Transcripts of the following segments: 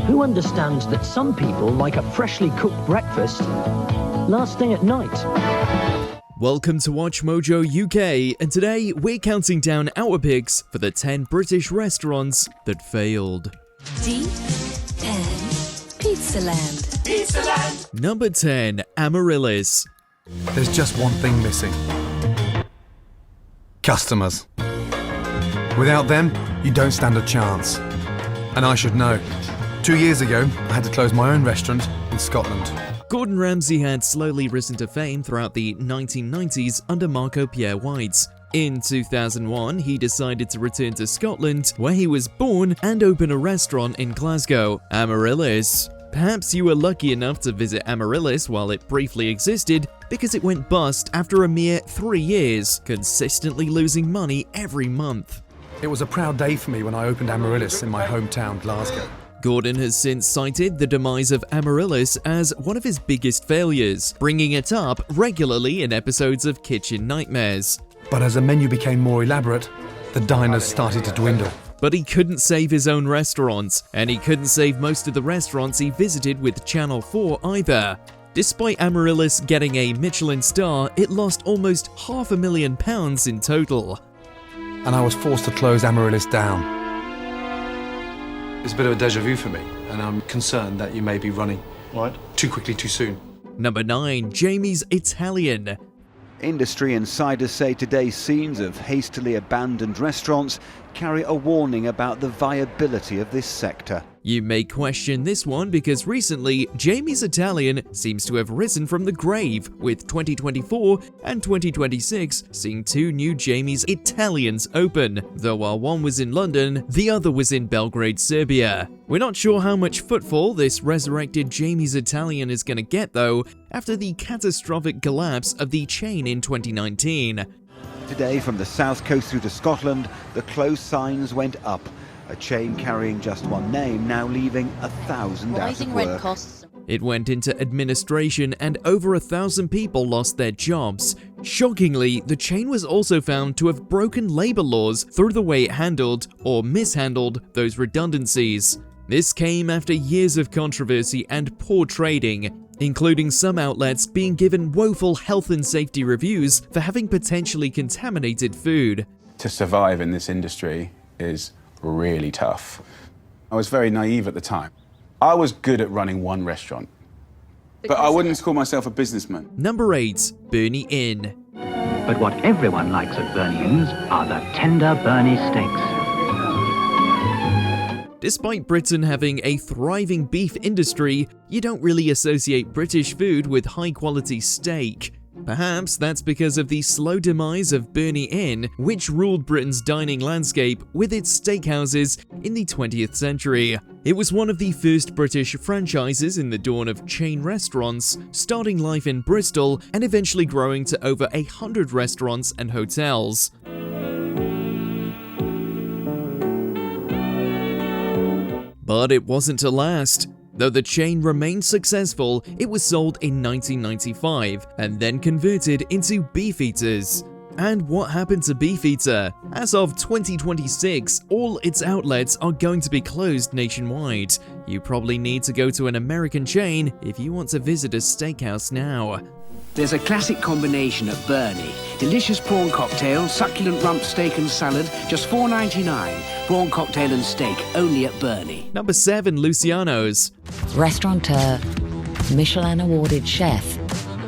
Who understands that some people like a freshly cooked breakfast last thing at night? Welcome to WatchMojo UK, and today we're counting down our picks for the 10 British restaurants that failed. D10 Pizzaland. Pizzaland. Number 10, Amarillis. There's just one thing missing. Customers. Without them, you don't stand a chance. And I should know. 2 years ago, I had to close my own restaurant in Scotland. Gordon Ramsay had slowly risen to fame throughout the 1990s under Marco Pierre White. In 2001, he decided to return to Scotland, where he was born, and open a restaurant in Glasgow, Amarillis. Perhaps you were lucky enough to visit Amarillis while it briefly existed, because it went bust after a mere 3 years, consistently losing money every month. It was a proud day for me when I opened Amarillis in my hometown, Glasgow. Gordon has since cited the demise of Amarillis as one of his biggest failures, bringing it up regularly in episodes of Kitchen Nightmares. But as the menu became more elaborate, the diners started to dwindle. But he couldn't save his own restaurants, and he couldn't save most of the restaurants he visited with Channel 4 either. Despite Amarillis getting a Michelin star, it lost almost £500,000 in total. And I was forced to close Amarillis down. It's a bit of a déjà vu for me, and I'm concerned that you may be running too quickly too soon. Number 9, Jaime's Italian. Industry insiders say today's scenes of hastily abandoned restaurants carry a warning about the viability of this sector. You may question this one because recently, Jaime's Italian seems to have risen from the grave, with 2024 and 2026 seeing 2 new Jaime's Italians open, though while one was in London, the other was in Belgrade, Serbia. We're not sure how much footfall this resurrected Jaime's Italian is gonna get though, after the catastrophic collapse of the chain in 2019. Today, from the south coast through to Scotland, the closed signs went up. A chain carrying just one name now leaving 1,000 out of Rising work. rent costs. It went into administration and over 1,000 people lost their jobs. Shockingly, the chain was also found to have broken labor laws through the way it handled or mishandled those redundancies. This came after years of controversy and poor trading, including some outlets being given woeful health and safety reviews for having potentially contaminated food. To survive in this industry is really tough. I was very naive at the time. I was good at running one restaurant, but I wouldn't call myself a businessman. Number 8, Burney Inn. But what everyone likes at Burney Inns are the tender Burney steaks. Despite Britain having a thriving beef industry, you don't really associate British food with high-quality steak. Perhaps that's because of the slow demise of Burney Inn, which ruled Britain's dining landscape with its steakhouses in the 20th century. It was one of the first British franchises in the dawn of chain restaurants, starting life in Bristol and eventually growing to over 100 restaurants and hotels. But it wasn't to last. Though the chain remained successful, it was sold in 1995 and then converted into Beefeaters. And what happened to Beefeater? As of 2026, all its outlets are going to be closed nationwide. You probably need to go to an American chain if you want to visit a steakhouse now. There's a classic combination at Burney. Delicious prawn cocktail, succulent rump steak and salad, just $4.99. Prawn cocktail and steak, only at Burney. Number 7, Luciano's. Restaurateur, Michelin awarded chef,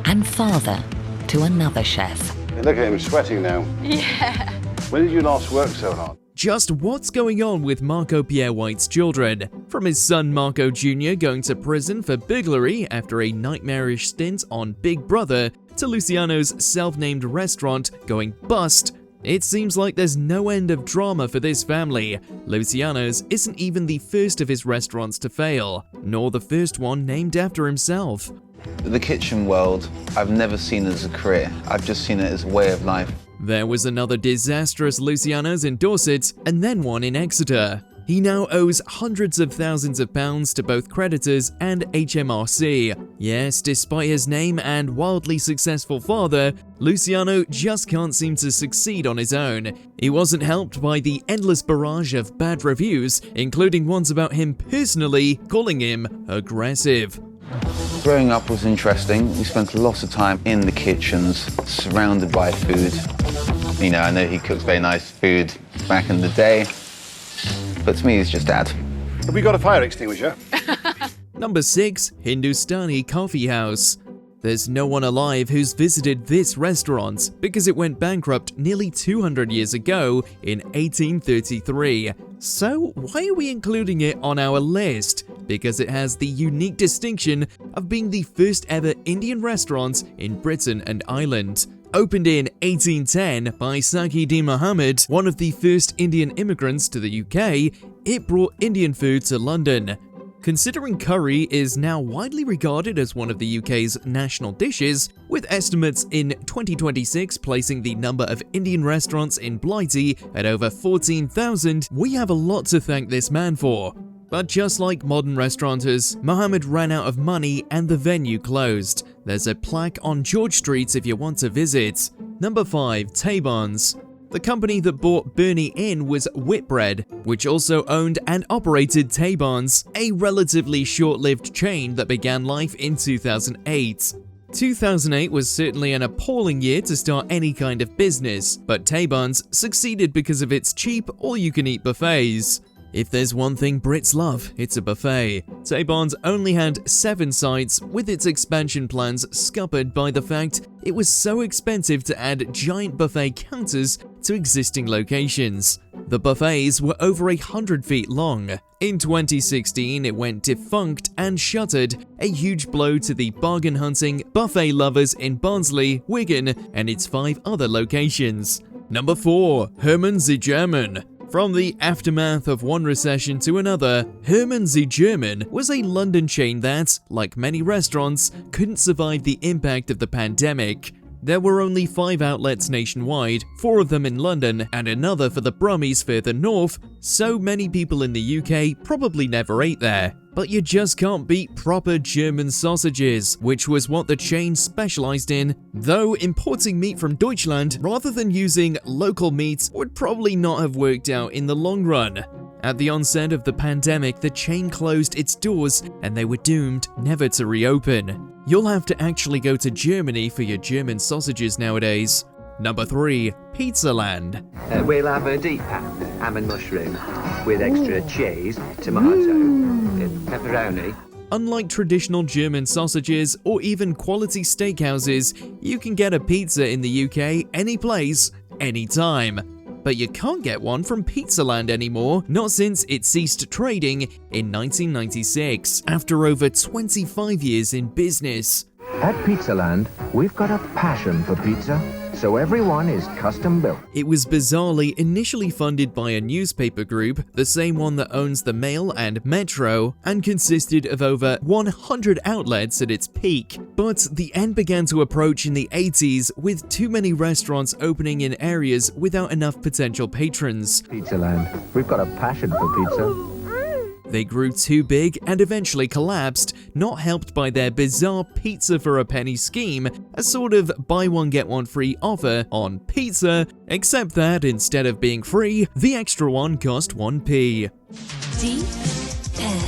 and father to another chef. Look at him sweating now. Yeah. When did you last work so hard? Just what's going on with Marco Pierre White's children? From his son Marco Jr. going to prison for burglary after a nightmarish stint on Big Brother, to Luciano's self-named restaurant going bust, it seems like there's no end of drama for this family. Luciano's isn't even the first of his restaurants to fail, nor the first one named after himself. The kitchen world, I've never seen it as a career. I've just seen it as a way of life. There was another disastrous Luciano's in Dorset, and then one in Exeter. He now owes hundreds of thousands of pounds to both creditors and HMRC. Yes, despite his name and wildly successful father, Luciano just can't seem to succeed on his own. He wasn't helped by the endless barrage of bad reviews, including ones about him personally calling him aggressive. Growing up was interesting. We spent lots of time in the kitchens, surrounded by food. You know, I know he cooks very nice food back in the day, but to me he's just Dad. Have we got a fire extinguisher? Number 6. Hindustani Coffee House. There's no one alive who's visited this restaurant because it went bankrupt nearly 200 years ago in 1833. So why are we including it on our list? Because it has the unique distinction of being the first ever Indian restaurant in Britain and Ireland. Opened in 1810 by Sakyuddin Muhammad, one of the first Indian immigrants to the UK, it brought Indian food to London. Considering curry is now widely regarded as one of the UK's national dishes, with estimates in 2026 placing the number of Indian restaurants in Blighty at over 14,000, we have a lot to thank this man for. But just like modern restaurateurs, Muhammad ran out of money and the venue closed. There's a plaque on George Street if you want to visit. Number 5. Taybarns. The company that bought Burnley Inn was Whitbread, which also owned and operated Taybarns, a relatively short-lived chain that began life in 2008. 2008 was certainly an appalling year to start any kind of business, but Taybarns succeeded because of its cheap, all-you-can-eat buffets. If there's one thing Brits love, it's a buffet. Taybarns only had 7 sites, with its expansion plans scuppered by the fact it was so expensive to add giant buffet counters to existing locations. The buffets were over 100 feet long. In 2016, it went defunct and shuttered, a huge blow to the bargain-hunting buffet lovers in Barnsley, Wigan, and its 5 other locations. Number 4. Herman Ze German. From the aftermath of one recession to another, Herman Ze German was a London chain that, like many restaurants, couldn't survive the impact of the pandemic. There were only 5 outlets nationwide, 4 of them in London and another for the Brummies further north, so many people in the UK probably never ate there. But you just can't beat proper German sausages, which was what the chain specialized in, though importing meat from Deutschland rather than using local meats would probably not have worked out in the long run. At the onset of the pandemic, the chain closed its doors and they were doomed never to reopen. You'll have to actually go to Germany for your German sausages nowadays. Number 3. Pizzaland. We'll have a deep pan, ham and mushroom, with extra cheese, tomato, pepperoni. Unlike traditional German sausages or even quality steakhouses, you can get a pizza in the UK any place, anytime. But you can't get one from Pizzaland anymore, not since it ceased trading in 1996, after over 25 years in business. At Pizzaland, we've got a passion for pizza, so everyone is custom built. It was bizarrely initially funded by a newspaper group, the same one that owns the Mail and Metro, and consisted of over 100 outlets at its peak. But the end began to approach in the 80s, with too many restaurants opening in areas without enough potential patrons. Pizzaland, we've got a passion for pizza. They grew too big and eventually collapsed, not helped by their bizarre pizza for a penny scheme, a sort of buy one get one free offer on pizza, except that instead of being free, the extra one cost 1p. Deep End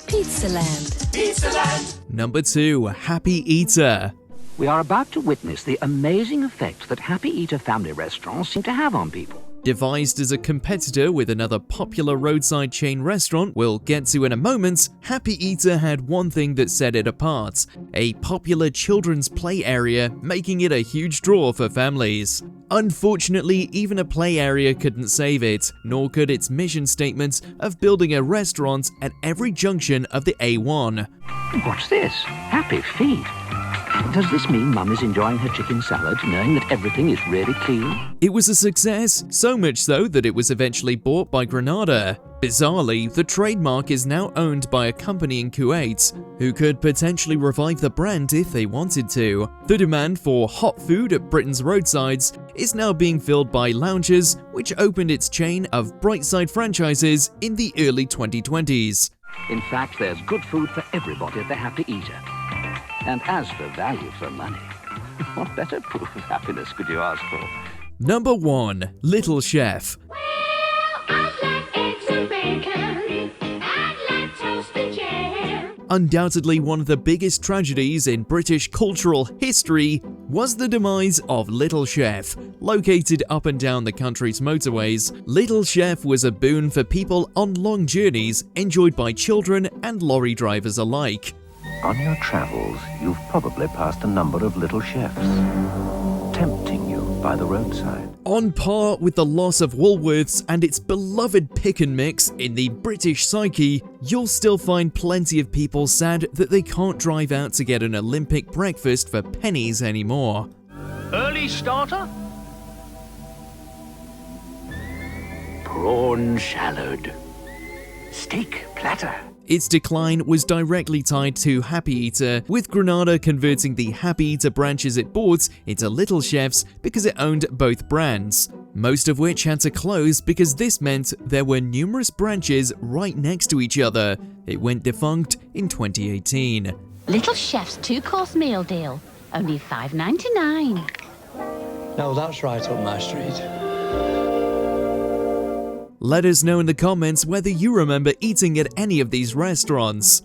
Pizzaland. Pizzaland. Number 2. Happy Eater. We are about to witness the amazing effect that Happy Eater family restaurants seem to have on people. Devised as a competitor with another popular roadside chain restaurant we'll get to in a moment, Happy Eater had one thing that set it apart: a popular children's play area, making it a huge draw for families. Unfortunately, even a play area couldn't save it, nor could its mission statement of building a restaurant at every junction of the A1. What's this? Happy Feet. Does this mean Mum is enjoying her chicken salad, knowing that everything is really clean? It was a success, so much so that it was eventually bought by Granada. Bizarrely, the trademark is now owned by a company in Kuwait, who could potentially revive the brand if they wanted to. The demand for hot food at Britain's roadsides is now being filled by lounges, which opened its chain of Brightside franchises in the early 2020s. In fact, there's good food for everybody at the Happy Eater. And as for value for money, what better proof of happiness could you ask for? Number 1. Little Chef. Undoubtedly one of the biggest tragedies in British cultural history was the demise of Little Chef. Located up and down the country's motorways, Little Chef was a boon for people on long journeys, enjoyed by children and lorry drivers alike. On your travels, you've probably passed a number of little chefs, tempting you by the roadside. On par with the loss of Woolworths and its beloved pick and mix in the British psyche, you'll still find plenty of people sad that they can't drive out to get an Olympic breakfast for pennies anymore. Early starter? Prawn salad. Steak platter. Its decline was directly tied to Happy Eater, with Granada converting the Happy Eater branches it bought into Little Chefs because it owned both brands, most of which had to close because this meant there were numerous branches right next to each other. It went defunct in 2018. Little Chef's 2-course meal deal, only $5.99. No, that's right up my street. Let us know in the comments whether you remember eating at any of these restaurants.